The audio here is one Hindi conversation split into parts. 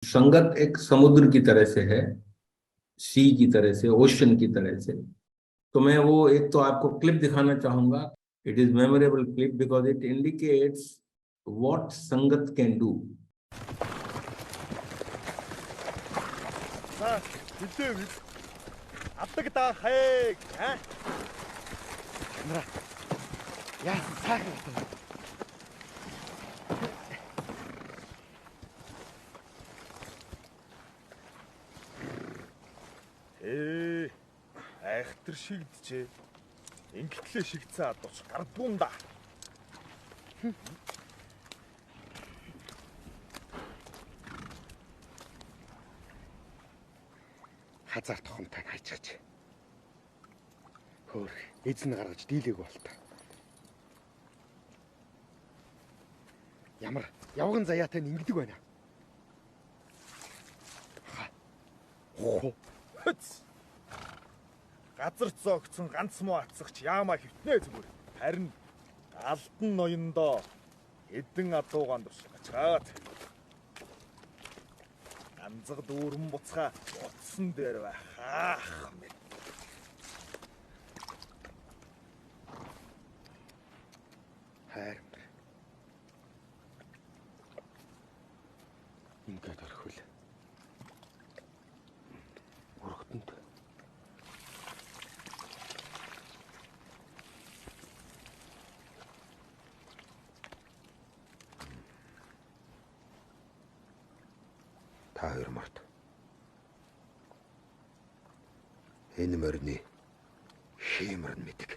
संगत एक समुद्र की तरह से है, सी की तरह से, ओशन की तरह से। तो मैं वो एक तो आपको क्लिप दिखाना चाहूंगा। It is memorable clip because it indicates what संगत कैन डू। अब तक ता है क्या? Айхтар шигдэжээ. Ингэтлээ шигдсэн адууч гардгүй юм да. Хазар тухамтайг хайчаач. Хөөх, эзэн гаргаж дийлээг болтой. Ямар явган заяатай ингэдэг байна. Хөц. Газар зогцсон ганц муу атсагч яамаа хөвтнэ зүгээр. Харин алтан ноёндоо эдэн адуугаан туршиж гацгаад. Ганцаг дүүрэн буцхаа утсан дээр байхаах мэд. Хайр. Ингээд орхивол. Урагтанд. Та хоёр март. Энэ морины хэмэр нь мэддэг.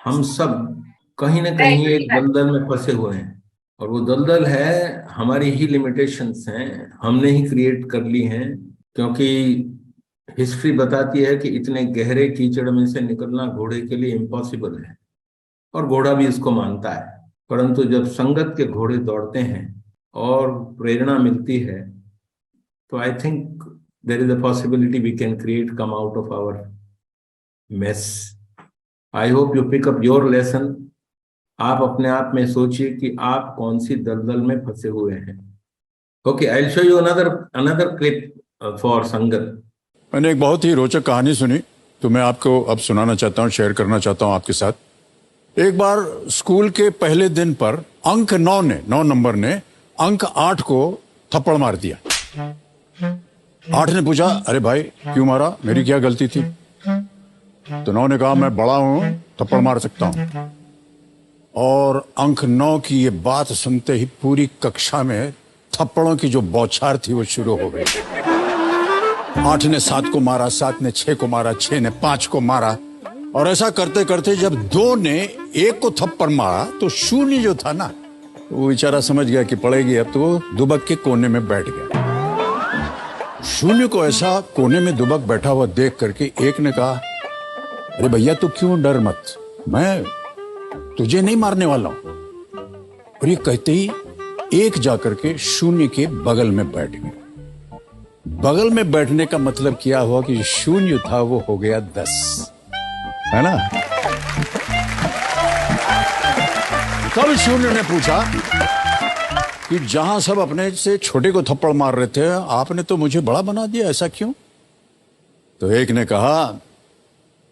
हम सब कहीं ना कहीं एक दलदल में फंसे हुए हैं, और वो दलदल है हमारी ही लिमिटेशंस हैं, हमने ही क्रिएट कर ली हैं। क्योंकि हिस्ट्री बताती है कि इतने गहरे कीचड़ में से निकलना घोड़े के लिए इम्पॉसिबल है, और घोड़ा भी इसको मानता है। परंतु जब संगत के घोड़े दौड़ते हैं और प्रेरणा मिलती है, तो I think there is a possibility we can create come out of our mess. I hope you pick up your lesson. आप अपने आप में सोचिए कि आप कौन सी दलदल में फंसे हुए हैं। Okay, I will show you another clip for संगत। मैंने एक बहुत ही रोचक कहानी सुनी तो मैं आपको अब सुनाना चाहता हूँ, शेयर करना चाहता हूँ आपके साथ। एक बार स्कूल के पहले दिन पर अंक 9 नंबर ने अंक 8 को थप्पड़ मार दिया। 8 ने पूछा, अरे भाई क्यों मारा, मेरी क्या गलती थी? तो 9 ने कहा, मैं बड़ा हूं, थप्पड़ मार सकता हूं। और अंक 9 की ये बात सुनते ही पूरी कक्षा में थप्पड़ों की जो बौछार थी वो शुरू हो गई। 8 ने 7 को मारा, 7 ने 6 को मारा, 6 ने 5 को मारा, और ऐसा करते करते जब 2 ने 1 को थप्पड़ मारा तो शून्य जो था ना, वो बेचारा समझ गया कि पड़ेगी अब, तो वो दुबक के कोने में बैठ गया। शून्य को ऐसा कोने में दुबक बैठा हुआ देख करके 1 ने कहा, अरे भैया तू क्यों डर मत, मैं तुझे नहीं मारने वाला हूं। और ये कहते ही 1 जाकर के शून्य के बगल में बैठ गया। बगल में बैठने का मतलब क्या हुआ कि जो शून्य था वो हो गया 10, है ना? तब शून्य ने पूछा कि जहां सब अपने से छोटे को थप्पड़ मार रहे थे, आपने तो मुझे बड़ा बना दिया, ऐसा क्यों? तो 1 ने कहा,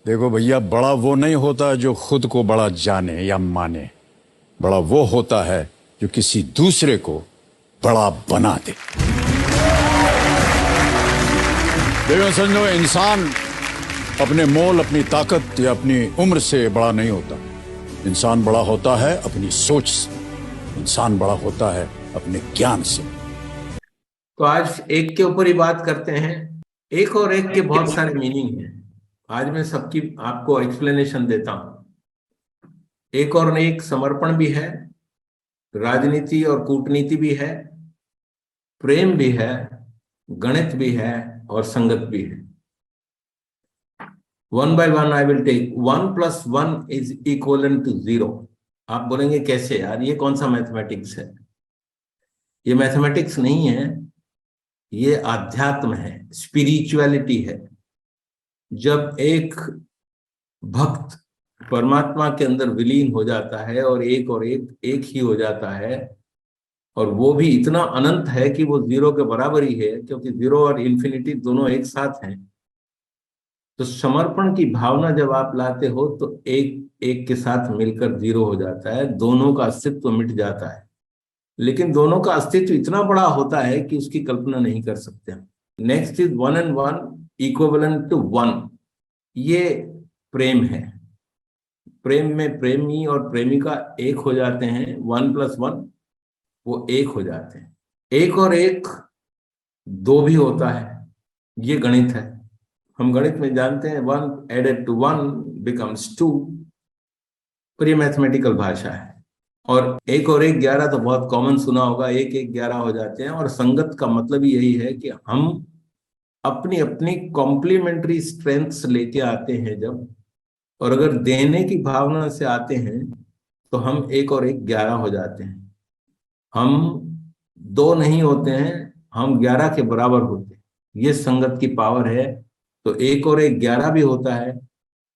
देखो भैया, बड़ा वो नहीं होता जो खुद को बड़ा जाने या माने, बड़ा वो होता है जो किसी दूसरे को बड़ा बना दे। देखो समझो, इंसान अपने मोल, अपनी ताकत या अपनी उम्र से बड़ा नहीं होता। इंसान बड़ा होता है अपनी सोच से, इंसान बड़ा होता है अपने ज्ञान से। तो आज एक के ऊपर ही बात करते हैं। एक और एक के बहुत सारे मीनिंग हैं। आज मैं सबकी आपको एक्सप्लेनेशन देता हूं। एक और एक समर्पण भी है, राजनीति और कूटनीति भी है, प्रेम भी है, गणित भी है और संगत भी है। 1 by 1 I will take 1 + 1 is equal to 0। आप बोलेंगे कैसे यार, ये कौन सा मैथमेटिक्स है? ये मैथमेटिक्स नहीं है, ये आध्यात्म है, स्पिरिचुअलिटी है। जब एक भक्त परमात्मा के अंदर विलीन हो जाता है और एक ही हो जाता है, और वो भी इतना अनंत है कि वो 0 के बराबर ही है, क्योंकि 0 और इन्फिनिटी दोनों एक साथ हैं। तो समर्पण की भावना जब आप लाते हो तो एक के साथ मिलकर 0 हो जाता है, दोनों का अस्तित्व मिट जाता है। लेकिन दोनों का अस्तित्व इतना बड़ा होता है कि उसकी कल्पना नहीं कर सकते। Next is 1 and 1 equivalent to 1। ये प्रेम है। प्रेम में प्रेमी और प्रेमिका एक हो जाते हैं, 1 + 1 वो एक हो जाते हैं। एक और एक 2 भी होता है, ये गणित है। हम गणित में जानते हैं 1 added to 1 becomes 2, पर ये मैथमेटिकल भाषा है। और एक 11 तो बहुत कॉमन सुना होगा, 11 हो जाते हैं। और संगत का मतलब ही यही है कि हम अपनी अपनी कॉम्प्लीमेंट्री स्ट्रेंथ्स लेके आते हैं जब, और अगर देने की भावना से आते हैं तो हम 1 और 11 हो जाते हैं। हम 2 नहीं होते हैं, हम 11 के बराबर होते हैं। ये संगत की पावर है। तो 1 और 11 भी होता है,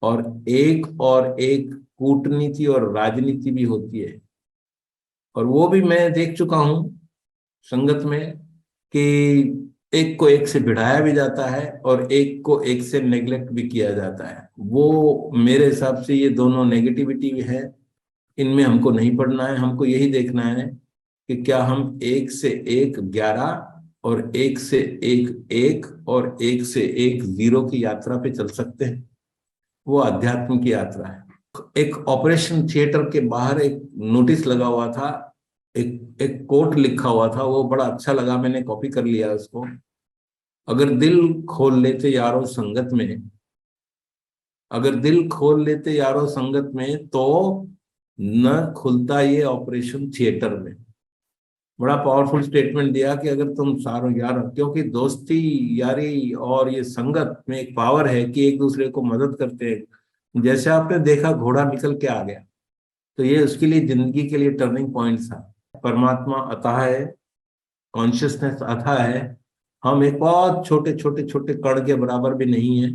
और 1 और 1 कूटनीति और राजनीति भी होती है। और वो भी मैं देख चुका हूं संगत में कि 1 को 1 से भिड़ाया भी जाता है और 1 को 1 से नेग्लेक्ट भी किया जाता है। वो मेरे हिसाब से ये दोनों नेगेटिविटी है, इनमें हमको नहीं पढ़ना है। हमको यही देखना है कि क्या हम 1 से 1 11 और 1 से 1 1 और 1 से 1 0 की यात्रा पे चल सकते हैं। वो अध्यात्म की यात्रा है। एक ऑपरेशन थिएटर के बाहर एक नोटिस लगा हुआ था, एक कोट लिखा हुआ था, वो बड़ा अच्छा लगा, मैंने कॉपी कर लिया उसको। अगर दिल खोल लेते यारो संगत में, अगर दिल खोल लेते यारो संगत में, तो न खुलता ये ऑपरेशन थिएटर में। बड़ा पावरफुल स्टेटमेंट दिया कि अगर तुम सारो यार, क्योंकि दोस्ती यारी और ये संगत में एक पावर है कि एक दूसरे को मदद करते हैं। जैसे आपने देखा घोड़ा निकल के आ गया, तो ये उसके लिए जिंदगी के लिए टर्निंग पॉइंट था। परमात्मा अथाह है, कॉन्शियसनेस अथाह है। हम एक बहुत छोटे छोटे छोटे कण के बराबर भी नहीं है,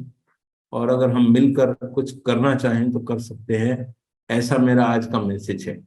और अगर हम मिलकर कुछ करना चाहें तो कर सकते हैं। ऐसा मेरा आज का मैसेज है।